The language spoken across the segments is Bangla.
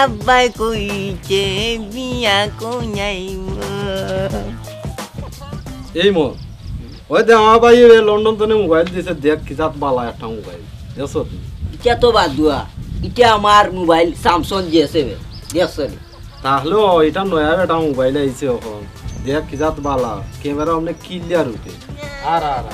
আব্বাই কইছে বিয়া কইনাইব এই মো ওই দে আমার ভাই লন্ডন থেকে মোবাইল দিছে দেখ কি জাত বালা একটা মোবাইল দেখছো এটা তো বাদ দুয়া এটা আমার মোবাইল স্যামসাং J7 দেখছো তাহলে এটা নয়া একটা মোবাইল আইছে এখন দেখ কি জাত বালা ক্যামেরা অনেক ক্লিয়ার উঠে আর আর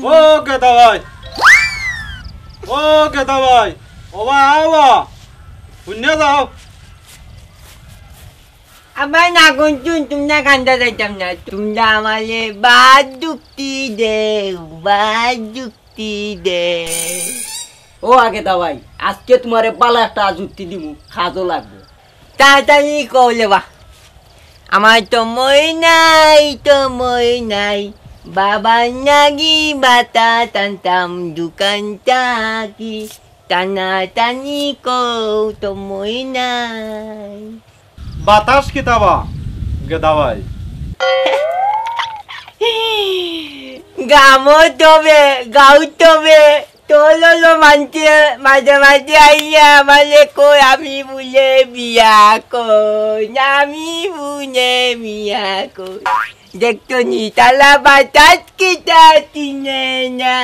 ওকে দাবাই ও ভাই আওয়া পুণ্য দাও আবার না কোন তোমরা কান্দা যাইতাম না তোমরা আমারে বাদ যুক্তি দে ও আগে দাবাই আজকে তোমারে পালা একটা যুক্তি দিমু খাজো লাগবে তাড়াতাড়ি কইলে বা আমার তো মই নাই বাবা নাগি বাতা টানতাম দোকানটা কি টানা টানি কও তো মই নাই বাতাস কিতাবা গেদাবাই গাও তবে তোলো মানতে মাঝে আইয়া আমারে কই আমি বুঝে বিয়া কই দেখতো নিতালা বাতাস কিতা তিনে না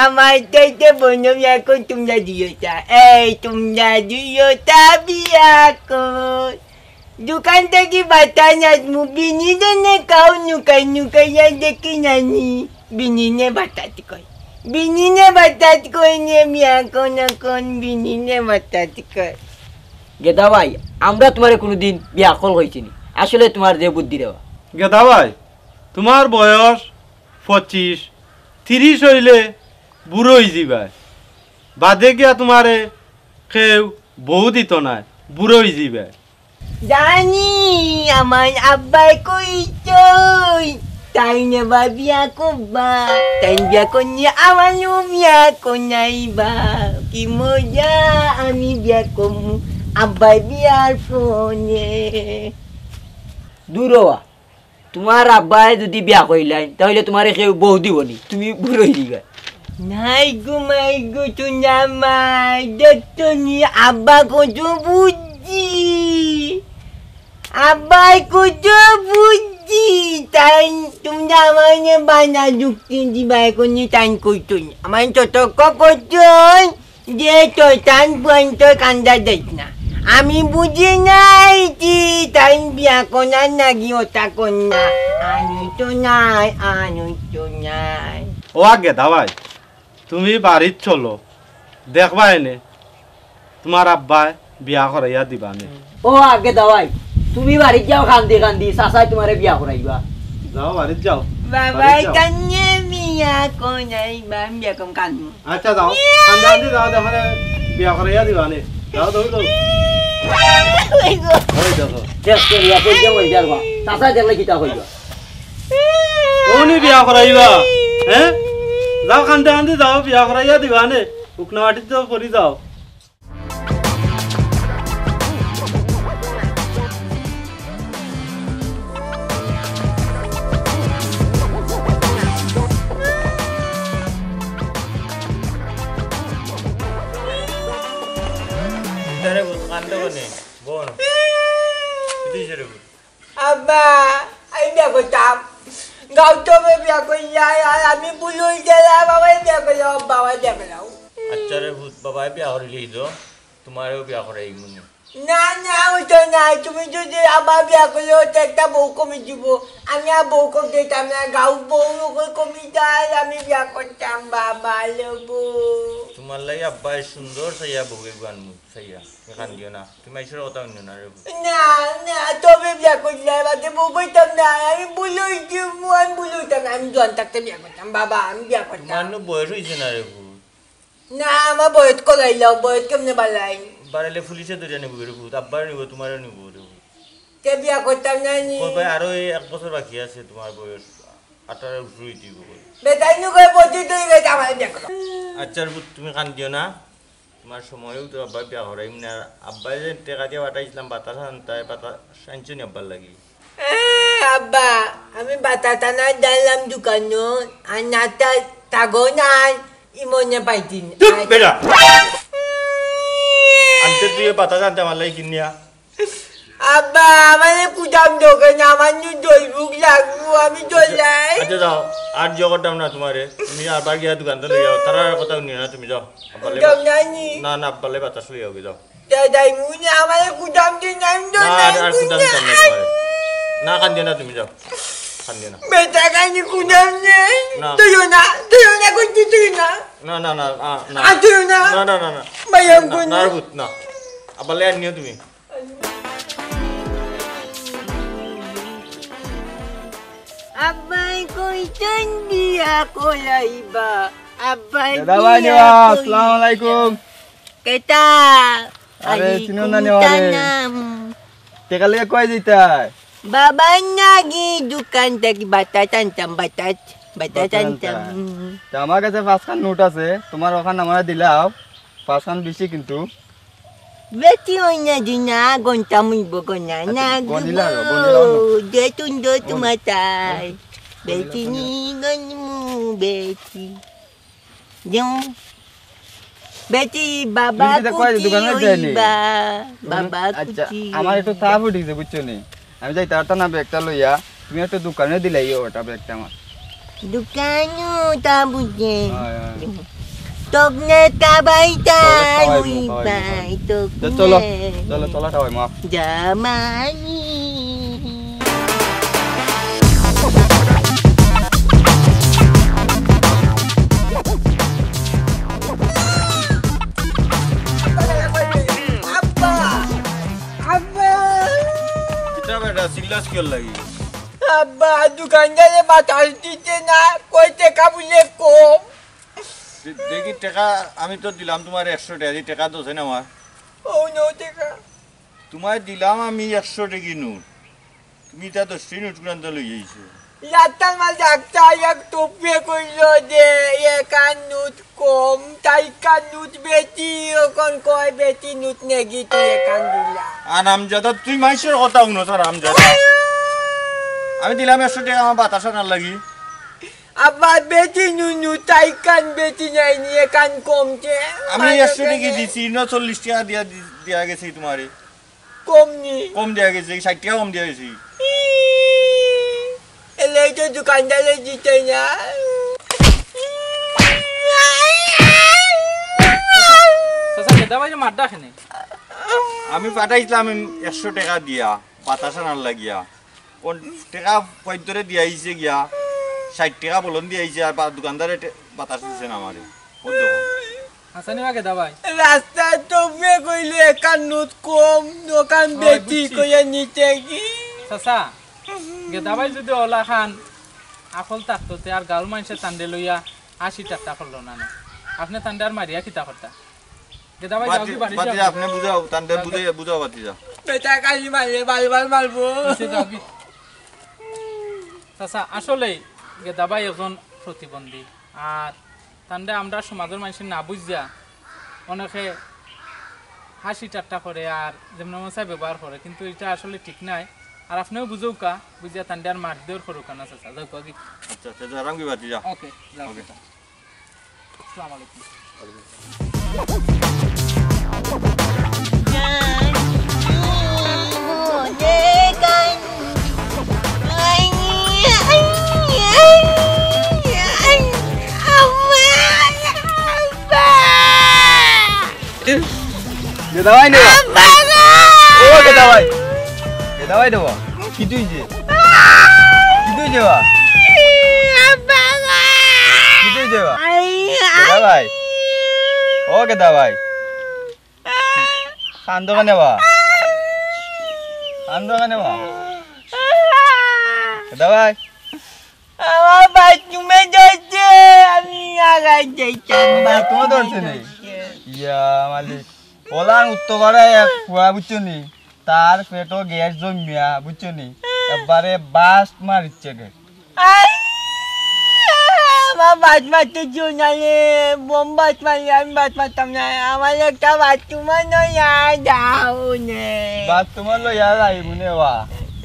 আমার চাইতে বন্য বিয়া কই তোমরা দিওটা বিয়া কই দোকান থেকে বাতাস বিনিনে কাউ নুকাইয়া দেখি নানি বিনিনে বাতাস কই নে মিয়া কোন বিনিনে বাতাস কই গেদা ভাই আমরা তোমারে কোনোদিন বিয়া কল হইছিনি আসলে তোমার যে বুদ্ধি দেওয়া গেদাবাই তোমার বয়স 25-30 হইলে বুড়ো হয়ে যাবে বাদে গিয়া তোমারে কেউ বউ দিত না বুড়ো হয়ে যাবে জানি আমার আব্বাই কইছই তাই নেবা বিয়া করবা তাই বিয়া করলে আমারও বিয়া কনাইবা কি মজা আমি বিয়া করবো আব্বাই বিয়ার ফোনে দূরবা তোমার আব্বাই যদি বিয়া কইলাই তাহলে তোমার কেউ বউ দিবনি তুমি বুড়ো দিবা নাই গো তুনা মাই দেখতো নি আব্বা কত বুঝি আব্বাই কত বুঝি তাই তোমরা আমাকে বানা যুক্তি দিবা এখন তাই কইতো আমার ততক্ক করছই যে তোর টান পয়েন্ট কান্দা দেখ না আমি বুঝি নাই কি তাই বিয়া কনার নাকি ওটা কন্যা আনুই তো নাই ও আগে দাবাই তুমি বাড়ির চলো দেখবা এনে তোমার আব্বাই বিয়া করাইয়া দিবা নে ও আগে দাওয়াই তুমি বাড়ি যাও কান্দি সাসাই তোমারে বিয়া করাইবা যাও বাড়ি যাও বাবাই কান্নে বিয়া কনাইবা বিয়া কম কান্নু আচ্ছা যাও কান্দি যাও দেখে বিয়া করাইয়া দিবা নে যাও ওই দেখো দেখো বিয়া কই যাও ওই দেখবা সাসাই দেখলে কিটা কইবা ওনি বিয়া করাইবা হ্যাঁ যাও কান্দি যাও বিয়া করাইয়া দিবা নে উকনা মাটি তো পরি যাও আব্বা আমি বিয়া করতাম গৌতমে বিয়া করিয়া আমি বুলুই গেলাম বাবাই বিয়া করলাম বাবাই বিয়া করলাম আচ্ছা রে ভূত বাবাই বিয়া করিলি তো তোমারও বিয়া করাই মনে না ওইটা নাই তুমি যদি আবার বিয়া করলে ওটা একটা বউ কমে দিব আমি আর বউ কম দিতাম না গাঁও বউ কমে যায় আমি বিয়া করতাম বাবা লোবো তোমার লাগে আব্বাই সুন্দর সাইয়া বউয়ে গান সাইয়া কান দিও না তুমি আইসর কথা অন্য না রে না না তবে বিয়া করলে বাদে বউ বইতাম না আমি বলুইছি আমি বলুইতাম না আমি জন থাকতে বিয়া করতাম বাবা আমি বিয়া করতাম মানু বয়স হইছে না রে ভূত না আমার বয়স কলাইলাম বয়স কেমনে বালাই বাড়াইলে পুলিশে ধরে নিব রে ভূত আব্বার নিব তোমারও নিব রে ভূত কে বিয়া করতাম না নি কই ভাই আরো 1 বছর বাকি আছে তোমার বয়স 18 শুরু দিব বেটাই নু কই পড়তে তুই গেছে আমার বিয়া করতাম আচ্ছা ভূত তুমি কান দিও না তোমার সময়ও তো আব্বা বিয়া করাইম না আব্বাই যে টাকা দিয়ে পাঠাইছিলাম বাতাস আনতাই বাতাস আনছো নি আব্বার লাগি আব্বা আমি বাতাটা না ডাললাম দোকানো আর নাটা তাগো না ইমনে পাইতিন বেটা আনতে তুই বাতাস আনতে আমার লাগি কিনিয়া আব্বা আমারে কুদাম দোকান আমার নু দইবুক লাগবো আমি চলাই আচ্ছা যাও আর জগতাম না তোমারে তুমি আবার গিয়া দোকান তো লইয়া তার কথা নিও না তুমি যাও আব্বালে না না আব্বালে বাতাস লইয়া যাও দাদাই মুনি আমারে কুদাম দিন আমি তো না আর কুদাম না তোমারে না কান দিও না তুমি যাও কান দিও না বেটা কানি কুদাম নেই না তুই না কুদি তুই না না না না না তুই না না না না না মায়াম কোন না ভূত না আব্বালে আর নিও তুমি আব্বাই কইতেন বিয়া কলাইবা আব্বাই দাদা ভাই আসসালামু আলাইকুম কেতা আরে চিনো না নেওয়ারে টেকা লাগে কই দিতাই বাবা নাকি দোকান থেকে বাতাস আনতাম বাতাস আনতাম তা আমার কাছে 5 খান নোট আছে তোমার ওখানে আমারে দিলাও 5 খান বেশি কিন্তু বেটি ওই না দিনা গন্তা মুইব গনা না গনিলাও দেখুন দো তুমাতাই বেটি নি গনমু বেটি জং বেটি বাবা কুচি হইবা বাবা কুচি আমার একটু তাপ উঠিছে বুঝছো নি আমি যাই তারটা না ব্যাগটা লইয়া তুমি একটু দোকানে দিলাই ওটা ব্যাগটা আমার dukano tabuye togne kabaitan uipai togne চলো খাওয়াই মা jamani সিল্লাস কিল লাগি আব্বা দোকানদারে বাতাস দিতে না কইতে কাবুলে কম দেখি টাকা আমি তো দিলাম তোমার 100 টাকা এই টাকা দোছে না আমার ও নো টাকা তোমার দিলাম আমি 100 টাকা নোট তুমি তা 10 নোট গুলো লই আইছো লাতাল মাল ডাক্তার এক টপে কইলো যে একান নুট কম তাই কান নুট বেটি কোন কয় বেটি নুট নেগি তুই একান দিলা আর আমজাদা তুই মাইশের কথা উনো স্যার আমজাদা আমি দিলাম 100 টাকা আমার বাতাস না লাগি আবার বেটি নুনু তাই কান বেটি নাই নিয়ে কান কমছে আমি 100 টাকা দিছি 40 টাকা দিয়া গেছি তোমারে কমনি কম দিয়া গেছি 60 টাকা কম দিয়া গেছি এলে তো দোকানদারে দিতে না আমি পাঠাইছিলাম 100 টাকা দিয়া বাতাস না লাগিয়া কোন টাকা পয়দরে দিয়া আইছে গিয়া 60 টাকা বলন দিয়া আইছে আর দোকানদারে বাতাস দিছে না আমারে কোন দোকান হাসানি বাগে দাবাই রাস্তা টপে কইলে একান নুট কম দোকান বেটি কইয়া নিতে কি চাচা গে দাবাই যদি ওলা খান আকল তাকতে আর গাল মানুষের তান্ডে লইয়া 80 টাকা করলো না আপনি তান্ডে আর মারিয়া কিতা করতা গে দাবাই যাবি বাড়ি বাতি আপনি বুঝাও তান্ডে বুঝাও বাতি যা বেটা কালি মারলে বাল মারবো যাবি চাচা আসলে গে দাবাই একজন প্রতিবন্ধী আর তান্ডে আমরা সমাজের মানুষের না বুঝিয়া অনেকে 80 টাকা করে আর যেমন মশাই ব্যবহার করে কিন্তু এটা আসলে ঠিক নাই আর আপনিও বুঝৌকা বুঝিয়া তান্ডে আর মার দেওয়ার করুক না চাচা যাও কি আচ্ছা আচ্ছা আরাম কি বাতি যা ওকে যাও ওকে আসসালামু আলাইকুম দাওয়াই নেবা ও দাওয়াই দেব কি তুই যে বা কি তুই যে বা দাওয়াই ও ও গেদা ভাই কান্দ কেনে বা কান্দ কেনে বা গেদা ভাই আমার বাথরুমে যাচ্ছে আমি আগাই যাইতাম বাথরুমে ধরছে নি ইয়া মালিক ওলান উত্তর করে কুয়া বুঝছো নি তার পেটো গ্যাস জমিয়া বুঝছো নি একবারে বাস মারিচ্ছে গে আমার বাস মারতে জোনালে বোম বাস মারি আমি বাস মারতাম না আমার একটা বাথরুমে নয়া যাও নে বাথরুমে লইয়া যাইব নে বা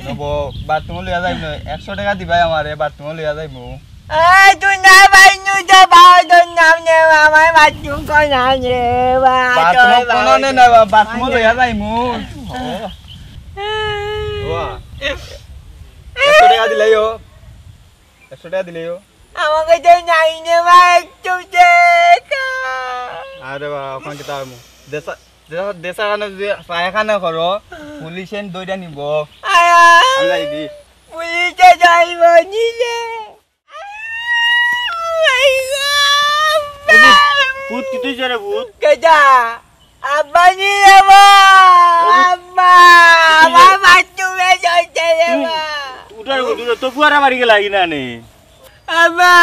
নব বাথরুমে লইয়া যাইব 100 টাকা দিবাই আমারে বাথরুমে লইয়া যাইব তুই না বাইনু যা বাউদর নাম নে আমার বাথরুম কোনা নে বাথরুম কোন নে না বাথরুমে লইয়া যাইমু ওয়া 100 টাকা দিলাইও 100 টাকা দিলাইও আমাকে তো নাই নে মা একটু দেখা আরে বা ওখান কি তার মু দেশা দেশা কানে যে পায়খানা করো পুলিশেন দইরা নিব আয়া আল্লাহ দি পুলিশে যাইব নিলে ভূত কি তুই জানে ভূত কেডা আব্বা নিলে আব্বা আমার বাথরুমে যাইতে রে মা উঠার উঠে তো পুয়ারা মারি গেলা কিনা নে আব্বা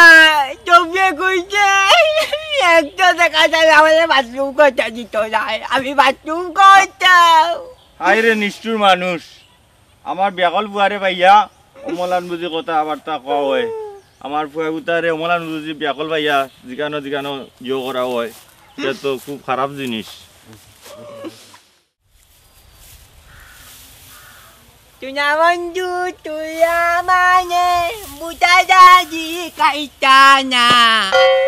তুমি কইছে একটা দেখা যায় আমাদের বাথরুম করতে দিত না আমি বাথরুম করতাম আইরে নিষ্ঠুর মানুষ আমার বেকল বুয়ারে পাইয়া অমলান বুঝি কথা আবার তা কওয়া হয় আমার ফুয়া গুতারে অমলান বুঝি বেকল পাইয়া জিকানো জিকানো ইয়ে করা হয় সে তো খুব খারাপ জিনিস Tuna mandu tuya mane buta jadi kaitana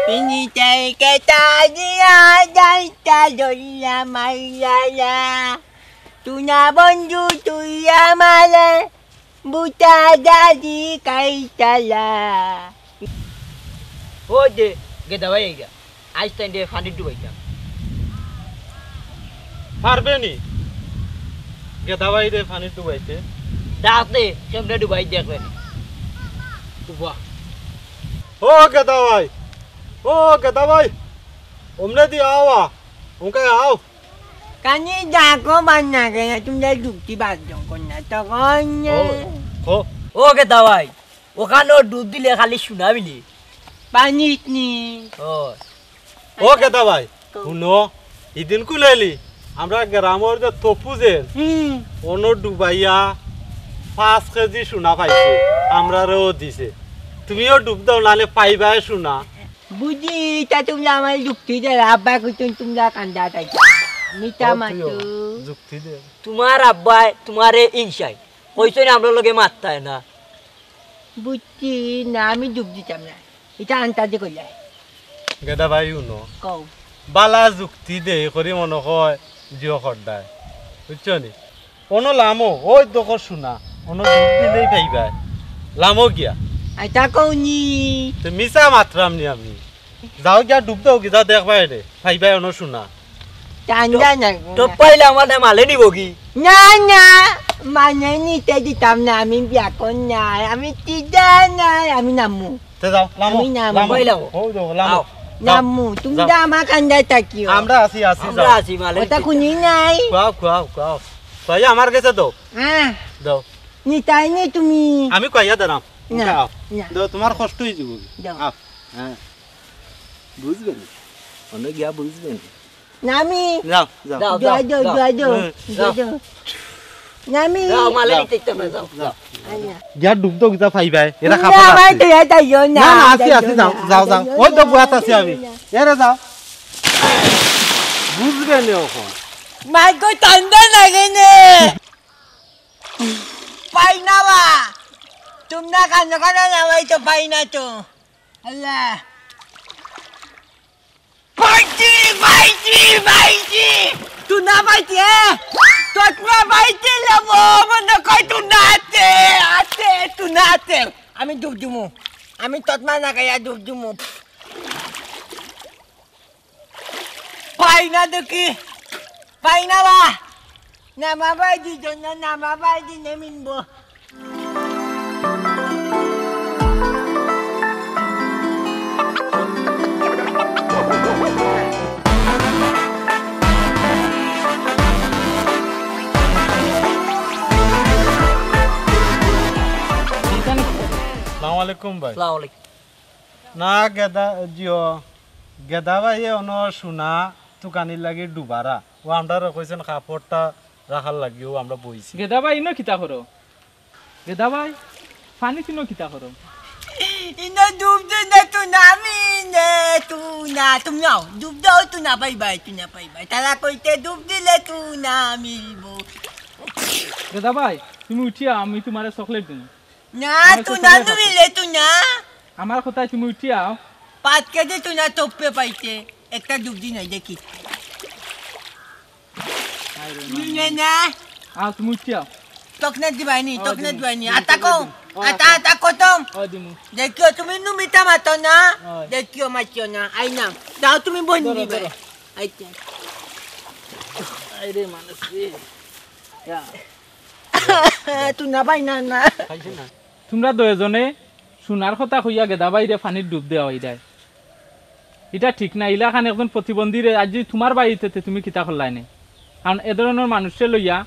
pinite ketani ada tadoya mayaya Tuna mandu tuya mane buta jadi kaitala Ode geda ভাই এইটা আজ তাইতে ফানি ডুবাইতা পারবে নি গেদা ভাই রে পানি ডুবাইতে দাতে কেমনে ডুবাই দেখবেন বাহ ও গেদা ভাই ওমনে দি আওয়া ওকে আও Kani dako mana kaya tunda dukti badong ko na to konya ও ও গেদা ভাই ওখানে দুধ দিলে খালি শুনাবিলি Panit ni ও ও গেদা ভাই শুনো ইদিন কুলাইলি আমরা গ্রামের যে তপু যে অনো ডুবাইয়া 5 কেজি সোনা পাইছে আমরাও দিছে তুমিও ডুব দাও নালে পাইবাই সোনা Budi ta tumla mal dukti da abba ko tumla kanda ta Mita matu যুক্তি দে তোমার আব্বাই তোমারে ইনসাই কইছো না আমরা লগে মারতায় না Buti na mi dukti tamla Ita anta de ko lai গেদা ভাই শুনো Ko বালা যুক্তি দে করি মনে হয় জিও খড্ডায় বুঝছো নি কোনো লামো ওই দোকর সোনা কোনো ডুব দিলেই পাইবাই লামো গিয়া Ata ko ni তো মিছা মাত্রাম নি আমি যাও গিয়া ডুব দাও কি যাও দেখবাই রে পাইবাই অনো সোনা tanda na তো পাইলে আমার মালে নিব কি Na mana ni te di tamna amin biya ko na amin tidana amin namu তে যাও লামো আমি নামো, লামো কইলাও। ও দো লামো namu tumda ma kanda takio আমরা আছি আমরা যাও আছি মালে Ota kuninay খাও তাই আমার কাছে দাও Ah দাও ni tayo ni tumi আমি কইয়া দাঁড়াম না, খাও না। দাও তোমার কষ্ট হয়ে যাব দাও। আও হ্যাঁ বুঝবেন অনেক গিয়া বুঝবেন Nami যাও যাও যাও Jodo jodo যাও। jodo Nami যাও মালে যাও। নিতে ইচ্ছা করে যাও যাও Anya গিয়া ডুব দাও কিতা পাইবাই এটা Tumda খাবার ma আছে tayo tayo na না না আসি যাও ওই তো বুয়াত আছি আমি এরে যাও বুঝবেন এখন Marco tanda na gini Paina ba Tumda ka na naway to paina to Hala Fighty! Tuna fighty eh! Totma fighty labo! Mana koy tunate! Ate! Tunate! Ami dubdumo. Ami totma na kaya dubdumo. Paina duki! Paina ba? Namabay di doon na namabay di namin bo. আলাইকুম ভাই আসসালামু আলাইকুম না গেদা জিও গেদা ভাই অন সোনা তুকানির লাগি ডুবারা ও আমরা কইছেন কাপড়টা রাখার লাগিও আমরা বইছি গেদা ভাই ইনো কিতা করো গেদা ভাই পানি তিনো কিতা করো Ina dubda na tsunami na tuna. Tumyaw. Dubda o tuna bye-bye. Tuna bye-bye. Tala ko ite dubdile tsunami bo. গেদা ভাই তুমি উঠিয়া আমি তোমারে চকলেট দিন Na tuna dumile tuna. আমার কথায় তুমি উঠিয়া Pat ka de tuna toppe paite. Ekta dubdi na deki. Na. তুমি উঠিয়া Tok na dibani. Tok na dibani. Atako. Atako tom. ও দিমু Dekyo tumi numita mato na. Oy. Dekyo macho na. Ay na. Daw tumi bondi Doro, ba. doro. Ay tiyan. আরে মানুষ রে Tuna bay na na. তোমরা দুজনে সোনার কথা কইয়া গেদা বাইরে পানির ডুব দেওয়া হয়ে যায় এটা ঠিক না ইলাখান একজন প্রতিবন্ধী রে আজ যদি তোমার বাড়িতে তুমি কিতা করলাই নে কারণ এ ধরনের মানুষের লইয়া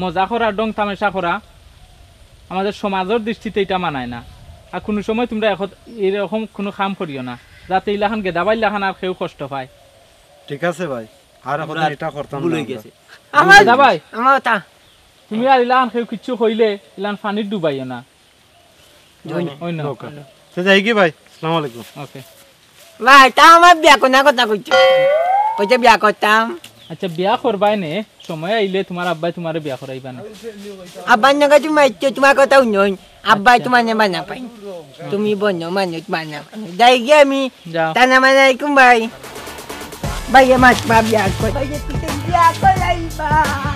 মজা করা ডং তামাশা করা আমাদের সমাজের দৃষ্টিতে এটা মানায় না আর কোনো সময় তোমরা এরকম কোনো কাম করিও না যাতে ইলাখান গেদা বাই ইলাখান আর কেউ কষ্ট পায় ঠিক আছে ভাই আর এখন এটা করতাম ভুল না হয়ে আমরা। গেছে Ama গেদা ভাই Ama ta. তুমি আর ইলাখান কেউ কিচ্ছু কইলে ইলাখান পানির ডুবাইও না ওই না নৌকা সে যাই কি ভাই আসসালামু আলাইকুম ওকে Vai, tama biya ko na ko ta ko. Ko ta biya ko tam. আচ্ছা বিয়া করবাই নে সময় আইলে তোমার আব্বাই তোমারে বিয়া করাইবা না Aban na ka tuma ko ta unyon. Abay tuma na ba na pa. Tumi bonyo manot mana. Dai gami. যাও Tanaman ay kumbay. Bye mas pa biya ko. Bye biya ko lai ba.